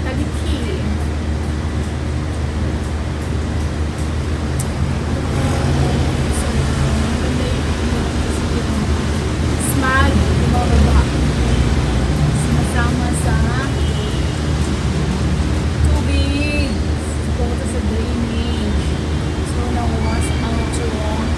Taliki. Smog, bumababa. Sumasama sa tubig. Pupunta sa drainage. So, nakumas ang churong.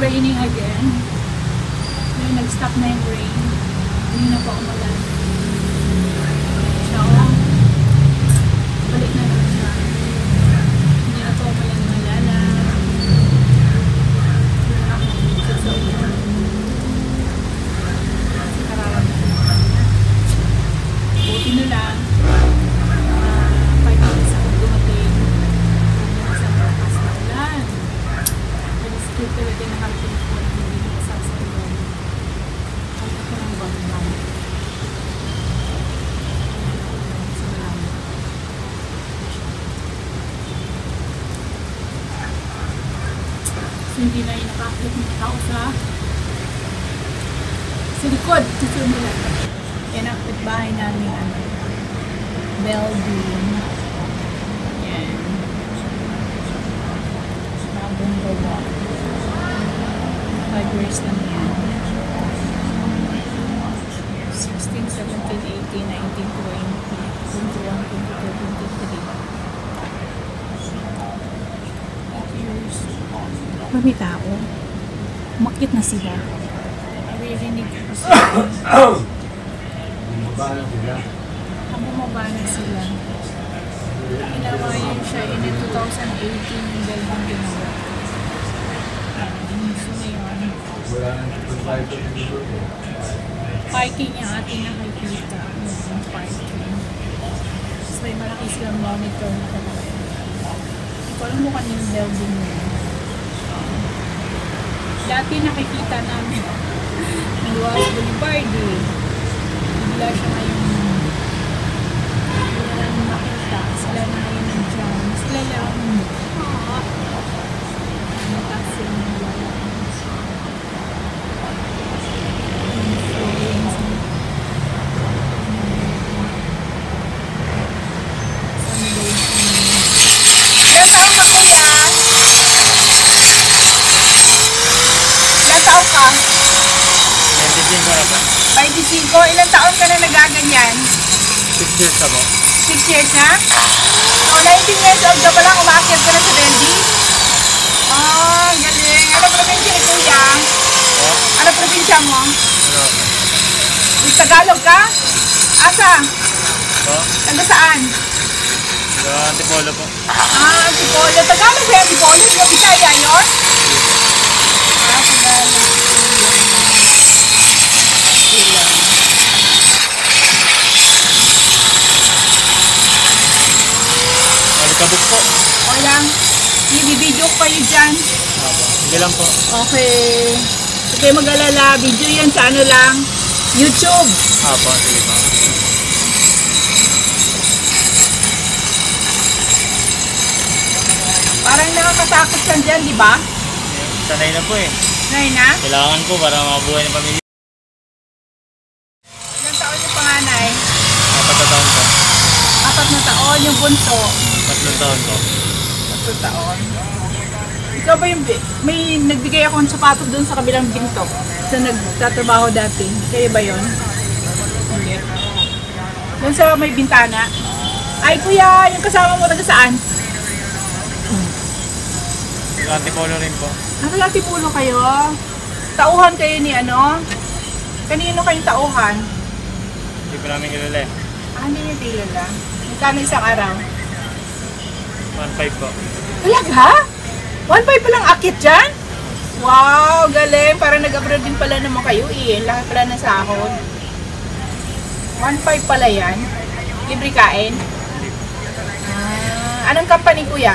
Raining again. Ngayon, nag-stop na yung rain. Hindi na po ako malan. So, balik na naman siya. Hindi na po ako malala. Hindi na ako magsasabi. Karawan na. Buti na lang. 5 minutes ako dumating. Sa malakas na ulan. Nag-skip talaga yung nakarating ko. Hindi na masasabi. Kahit ako ng banggang. So, hindi na yung nakakit ng tao sa likod. Susunod nila. Yan ang bahay namin. Building. Yan. Bagong gawa. 5 years lang yan. 16, 17, 18, 19, 20, 21, 22, 23. 8 years. May tao. Umakit na sila. Naririnig ko sila. Bumaba na sila. Ginawa yun siya in 2018 yung dalawang ginawa. So ngayon, parking yung ating nakikita. Yung parking. So may malaki silang monitor na talaga. Hindi ko alam mo kanyung building yun. Dati nakikita namin ng Luas Boulevard eh. Bigla siya ngayon makita. Sila na ngayon nandiyan. Sila lang mataas yung wala. Ilan taon ka kuya? Ilan taon ka? 25 na po. 25? Ilan taon ka na nagaganyan? 6 years na po. 6 years na? O, 19 years old ka pa lang, umakyat ka na sa Delhi? Oh, galing. Ano probinsya ni kuya? Oh? Ano probinsya mo? Ano? Yung Tagalog ka? Asa? Oh? Taga saan? Sa Antipolo po. Ah, Antipolo. Tagalog ba yung Antipolo? Yung Bisaya yun? Ah, Tagalog. Alikabok po. O lang. I-video ko kayo dyan. Sige lang po. Okay. Okay, mag-alala. Video yan sa ano lang. YouTube. Apo, sige po. Parang nakakatakot yan dyan, di ba? Sanay na po eh. Sanay na? Kailangan po para mabuhay ng pamilya. Ilang taon yung panganay? 4 na taon po. 4 na taon yung bunso. 3 taon po. 3 taon. Ikaw ba yung may nagbigay akong sapatos doon sa kabilang pinto sa nagtatrabaho dati? Kaya ba yun? Hindi. Doon sa may bintana? Ay kuya, yung kasama mo taga saan? Sa Antipolo rin po. Nakalakipulo kayo? Tauhan kayo ni ano? Kanino kayong tauhan? Hindi po namin kilala eh. Ah, hindi niyo kilala. Magkano isang araw? 1.5 po. Talaga? 1.5 pa lang akit dyan? Wow, galing. Parang nag-abroad din pala naman kayo eh. Lahat pala ng sahod. 1.5 pala yan. Libre kain? Anong company, kuya?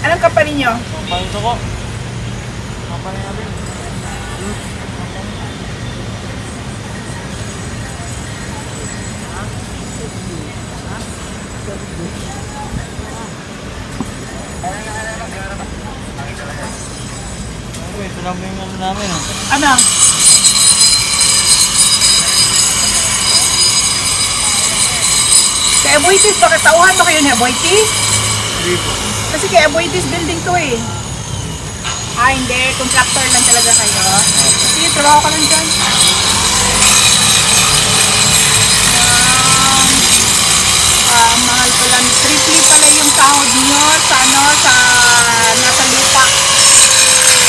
Anong company nyo? Palito ko. Kapalay natin. Ito lang yung ano namin. Ano? Kay Aboitis, bakit tauhan ba kayo ni Aboitis? Hindi po. Kasi kay Aboitis building to eh. Ah, hindi. Contractor lang talaga kayo. Sige, trabaho ka lang dyan. Mahal pala. Triple pala yung sahod nyo sa ano, sa nasa lupa.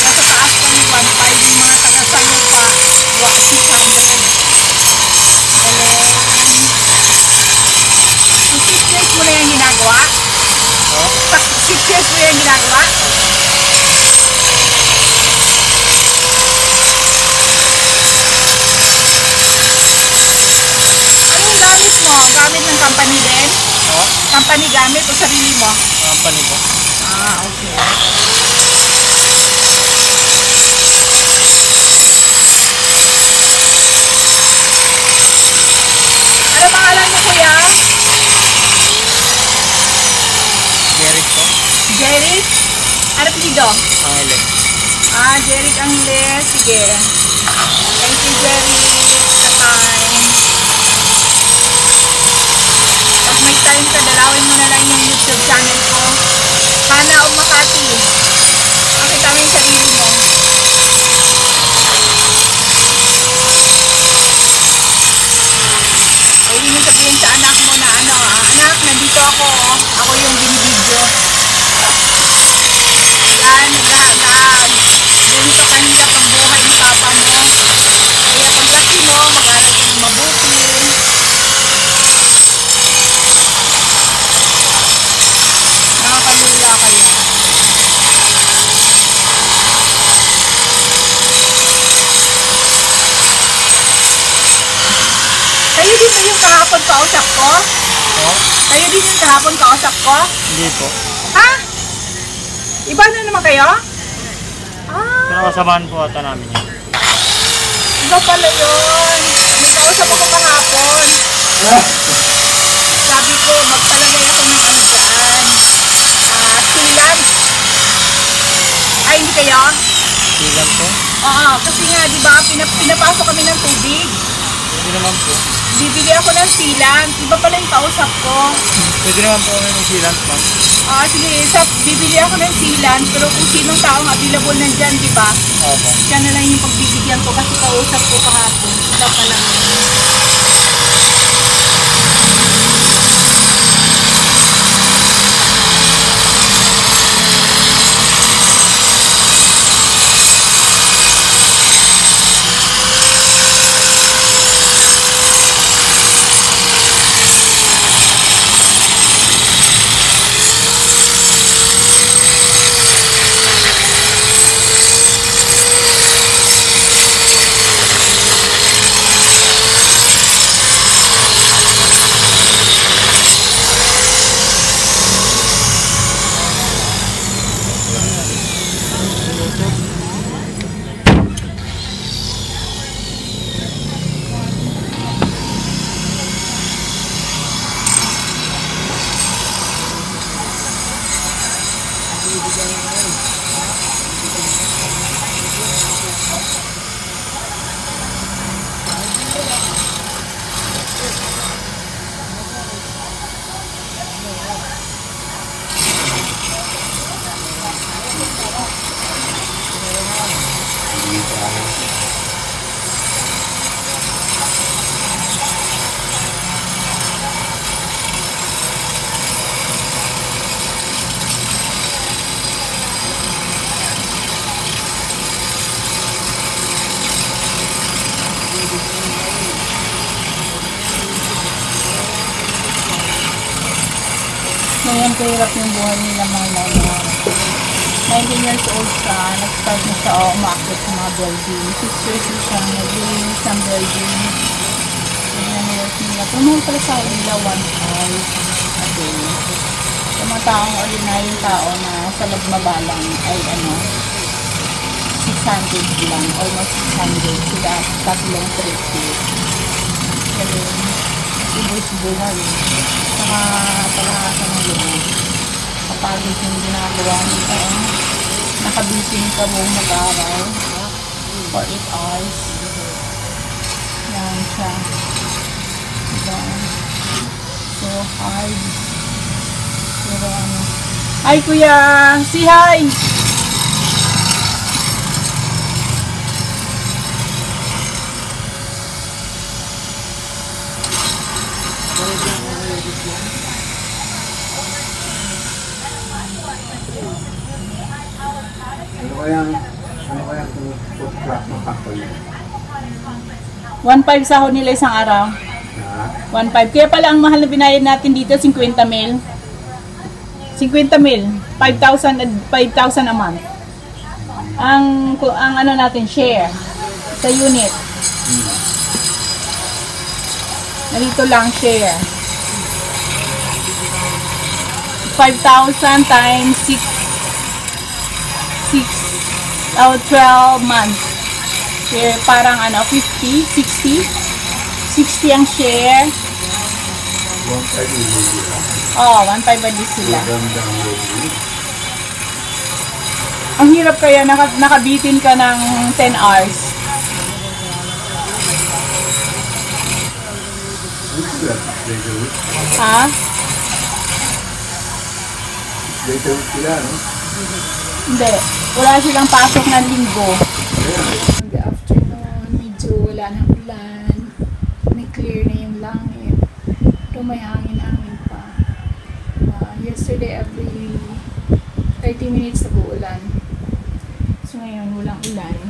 Nasa taas pa yung 1.5 yung mga taga sa lupa. 600. Ang 6 years mo na yung ginagawa? Oh? 6 years mo yung ginagawa? Anong gamit mo? Gamit ng company din? Oh? Company gamit o sarili mo? Company po. Ah, okay. Ano pangalan mo, kuya? Derek po. Jeric? Ano pilido? Angele. Ah, Jeric Angles. Sige. Thank you, Jeric. Sa time. Pag may time ka, dalawin mo na lang yung YouTube channel ko. Hana o Makati. Makita mo yung sarili mo. Pwede mo sabihin sa anak mo na ano, anak, nandito ako. Ako yung binibidyo. Yan, ganito kahirap ang buhay ng papa mo. Kaya paglaki mo, mag-aral ka ng mabuti. Nakakalula kayo. Kayo din ba yung kahapon kausap ko? Oh? Kayo din yung kahapon kausap ko? Hindi po. Ha? Iba na naman kayo? Ah, Pinakasamahan po ata namin yun. iba pala yun. May kausap ako kahapon. Sabi ko, magpalagay ako ng ano dyan. Sealant. Ay, hindi kayo? Silang po. Oo, kasi nga, di ba, pinapasok kami ng tubig. Pwede naman po. Bibili ako ng sealant. Iba pala yung kausap ko. Pwede naman po kami ng silang ma'am. Sige, bibili ako ng sealant. Pero kung sinong taong available nandyan, di ba? Opo. Siya na lang yung pagbibigyan ko kasi kausap ko kahapon. Iba pala. Ngayon, kahirap yung buhay nila mga mama. 19 years old siya, nag-start na siya umakit sa mga building. 6 years na siya nag-release ng building. Tignan hours nila. Pero pala sa nila 1 hour a day. Sa mga taong ordinaryong tao na sa lagmabalang ay 600 lang, almost 600 sila tatlong trip. Kasi ibu-ibu na rin. Saka palahasa ng loob. Kapagod yung ginagawa nito. Nakabitin ka buong mag-araw for 8 hours. Yan siya. Diba? So hard. Pero Hi kuya! Say hi! Ano kaya kung food truck makakol? 1.5 sahod nila isang araw. Ha? 1.5. Kaya pala ang mahal na binayad natin dito, 50 mil. 50 mil. 5,000 a month. Ang ano natin, share sa unit. Narito lang, share. 5,000 times 12 months. Share, parang 50, 60. 60 ang share. 1.5 million. Oh, 1.5 ba di sila? Maganda ang loading. Ang hirap kaya nakabitin ka ng 10 hours. Ano sila? Later week? Ha? Later week sila, no? Hindi. Wala silang pasok ng linggo. Kaya, Good afternoon. Medyo wala ng ulan. May clear na yung langit. Pero may hangin-hangin pa. Yesterday, every 30 minutes nag-uulan. So ngayon, walang ulan.